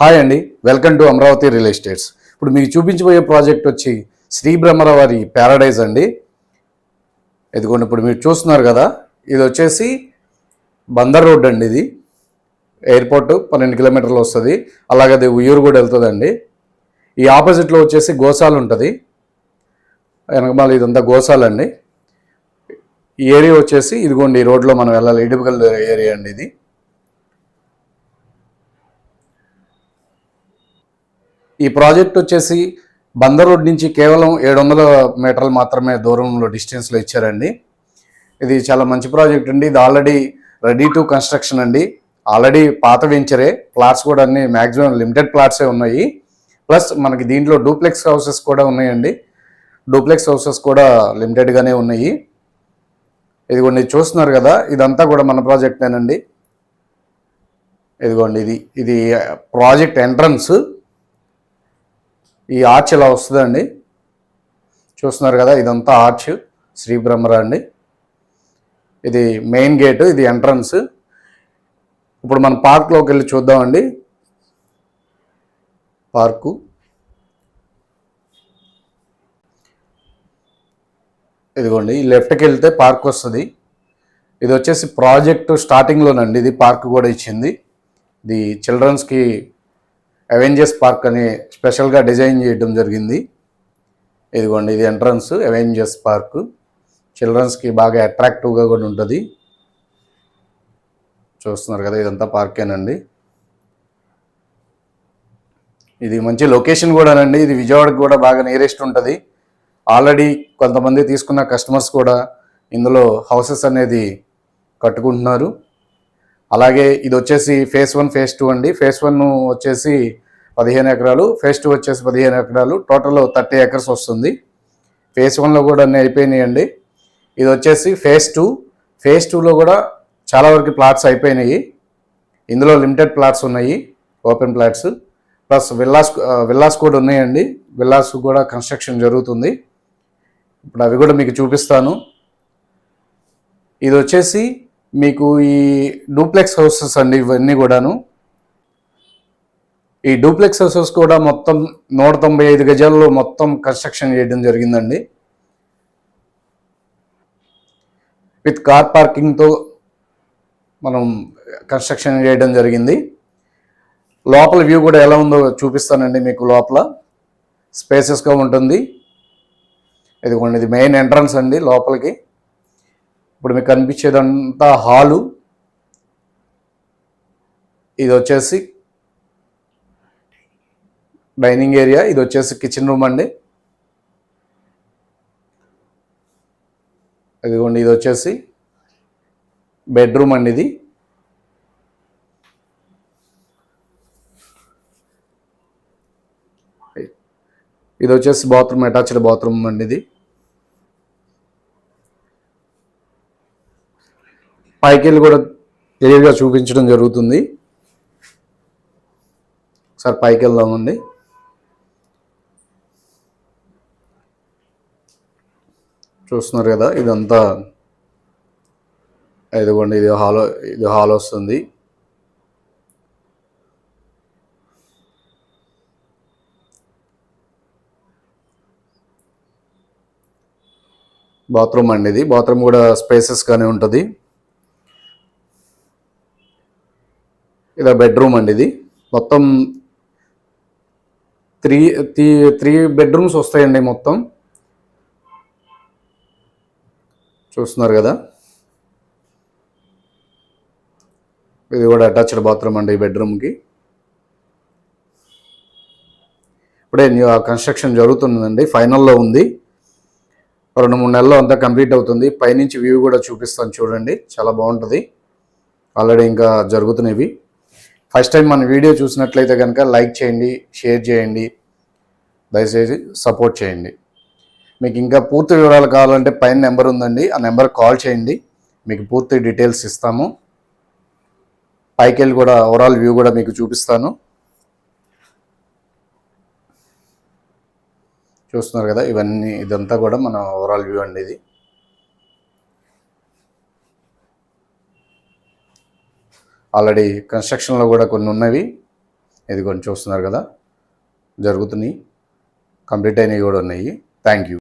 Hi అండి, welcome to Amaravati real estates. ఇప్పుడు మీకు చూపించబోయే ప్రాజెక్ట్ వచ్చి శ్రీ బ్రహ్మరవారి ప్యారడైజ్ అండి. ఇదిగోండి, ఇప్పుడు మీరు చూస్తున్నారు కదా, ఇది వచ్చేసి బందర్ రోడ్ అండి. ఇది ఎయిర్పోర్ట్ 12 కిలోమీటర్లు వస్తుంది. అలాగే అది ఉయ్యూరు కూడా వెళ్తుందండి. ఈ ఆపోజిట్లో వచ్చేసి గోశాల ఉంటుంది. వెనకమాల ఇదంతా గోశాల అండి. ఈ ఏరియా వచ్చేసి ఇదిగోండి, ఈ రోడ్లో మనం వెళ్ళాలి, ఇడుపుగల్ ఏరియా అండి ఇది. ఈ ప్రాజెక్ట్ వచ్చేసి బందర్ రోడ్ నుంచి కేవలం 700 మీటర్లు మాత్రమే దూరంలో డిస్టెన్స్లో ఇచ్చారండి. ఇది చాలా మంచి ప్రాజెక్ట్ అండి. ఇది ఆల్రెడీ రెడీ టు కన్స్ట్రక్షన్ అండి. ఆల్రెడీ పాత వెంచరే, ప్లాట్స్ కూడా అన్ని మ్యాక్సిమం లిమిటెడ్ ప్లాట్సే ఉన్నాయి. ప్లస్ మనకి దీంట్లో డూప్లెక్స్ హౌసెస్ కూడా ఉన్నాయండి. డూప్లెక్స్ హౌసెస్ కూడా లిమిటెడ్గానే ఉన్నాయి. ఇదిగోండి చూస్తున్నారు కదా, ఇదంతా కూడా మన ప్రాజెక్టేనండి. ఇదిగోండి, ఇది ప్రాజెక్ట్ ఎంట్రన్స్. ఈ ఆర్చ్ ఇలా వస్తుందండి, చూస్తున్నారు కదా, ఇదంతా ఆర్చ్ శ్రీ బ్రహ్మరా అండి. ఇది మెయిన్ గేటు, ఇది ఎంట్రన్స్. ఇప్పుడు మనం పార్క్లోకి వెళ్ళి చూద్దామండి. పార్కు ఇదిగోండి, లెఫ్ట్కి వెళ్తే పార్క్ వస్తుంది. ఇది వచ్చేసి ప్రాజెక్టు స్టార్టింగ్లోనండి. ఇది పార్క్ కూడా ఇచ్చింది. ఇది చిల్డ్రన్స్కి అవెంజర్స్ పార్క్ అని స్పెషల్గా డిజైన్ చేయడం జరిగింది. ఇదిగోండి, ఇది ఎంట్రన్స్ అవెంజర్స్ పార్క్. చిల్డ్రన్స్కి బాగా అట్రాక్టివ్గా కూడా ఉంటుంది. చూస్తున్నారు కదా, ఇదంతా పార్కేనండి. ఇది మంచి లొకేషన్ కూడానండి. ఇది విజయవాడకి కూడా బాగా నియరెస్ట్ ఉంటుంది. ఆల్రెడీ కొంతమంది తీసుకున్న కస్టమర్స్ కూడా ఇందులో హౌసెస్ అనేది కట్టుకుంటున్నారు. అలాగే ఇది వచ్చేసి ఫేజ్ 1 ఫేజ్ 2 అండి. ఫేజ్ 1 వచ్చేసి 15 ఎకరాలు, ఫేజ్ 2 వచ్చేసి 15 ఎకరాలు, టోటల్ 30 ఎకర్స్ వస్తుంది. ఫేజ్ 1లో కూడా అన్నీ అయిపోయినాయండి. ఇది వచ్చేసి ఫేజ్ 2. ఫేజ్ 2లో కూడా చాలా వరకు ప్లాట్స్ అయిపోయినాయి. ఇందులో లిమిటెడ్ ప్లాట్స్ ఉన్నాయి, ఓపెన్ ప్లాట్స్. ప్లస్ విల్లాస్ కూడా ఉన్నాయండి. విల్లాస్ కూడా కన్స్ట్రక్షన్ జరుగుతుంది. ఇప్పుడు అవి కూడా మీకు చూపిస్తాను. ఇది వచ్చేసి మీకు ఈ డూప్లెక్స్ హౌసెస్ అండి, ఇవన్నీ కూడాను. ఈ డూప్లెక్స్ హౌసెస్ కూడా మొత్తం 195 గజాల్లో మొత్తం కన్స్ట్రక్షన్ చేయడం జరిగిందండి. విత్ కార్ పార్కింగ్తో మనం కన్స్ట్రక్షన్ చేయడం జరిగింది. లోపల వ్యూ కూడా ఎలా ఉందో చూపిస్తానండి మీకు. లోపల స్పేసెస్గా ఉంటుంది. ఇదిగోండి, ఇది మెయిన్ ఎంట్రన్స్ అండి లోపలికి. ఇప్పుడు మీకు కనిపించేదంతా హాలు. ఇది వచ్చేసి డైనింగ్ ఏరియా. ఇది వచ్చేసి కిచెన్ రూమ్ అండి. ఇదిగోండి, ఇది వచ్చేసి బెడ్రూమ్ అండి. ఇది వచ్చేసి బాత్రూమ్, అటాచ్డ్ బాత్రూమ్ అండి. ఇది పైకి వెళ్ళి కూడా క్లియర్గా చూపించడం జరుగుతుంది. ఒకసారి పైకి వెళ్దామండి. చూస్తున్నారు కదా, ఇదంతా ఇదిగోండి, ఇది హాల్ వస్తుంది. బాత్రూమ్ అండి. ఇది బాత్రూమ్ కూడా స్పేసెస్గానే ఉంటుంది. ఇది బెడ్రూమ్ అండి. ఇది మొత్తం త్రీ బెడ్రూమ్స్ వస్తాయండి మొత్తం. చూస్తున్నారు కదా, ఇది కూడా అటాచ్డ్ బాత్రూమ్ అండి ఈ బెడ్రూమ్కి. ఇప్పుడే కన్స్ట్రక్షన్ జరుగుతుందండి, ఫైనల్లో ఉంది. 2-3 నెలల్లో అంతా కంప్లీట్ అవుతుంది. పైనుంచి వ్యూ కూడా చూపిస్తాను చూడండి, చాలా బాగుంటుంది. ఆల్రెడీ ఇంకా జరుగుతున్నవి. ఫస్ట్ టైం మన వీడియో చూసినట్లయితే కనుక లైక్ చేయండి, షేర్ చేయండి, దయచేసి సపోర్ట్ చేయండి. మీకు ఇంకా పూర్తి వివరాలు కావాలంటే పైన నెంబర్ ఉందండి, ఆ నెంబర్కి కాల్ చేయండి, మీకు పూర్తి డీటెయిల్స్ ఇస్తాము. పైకి వెళ్ళి కూడా ఓవరాల్ వ్యూ కూడా మీకు చూపిస్తాను. చూస్తున్నారు కదా, ఇదంతా కూడా మన ఓవరాల్ వ్యూ అండి. ఇది ఆల్రెడీ కన్స్ట్రక్షన్లో కూడా కొన్ని ఉన్నవి. ఇది కొంచెం చూస్తున్నారు కదా, జరుగుతున్నాయి, కంప్లీట్ అయినవి కూడా ఉన్నాయి. Thank you.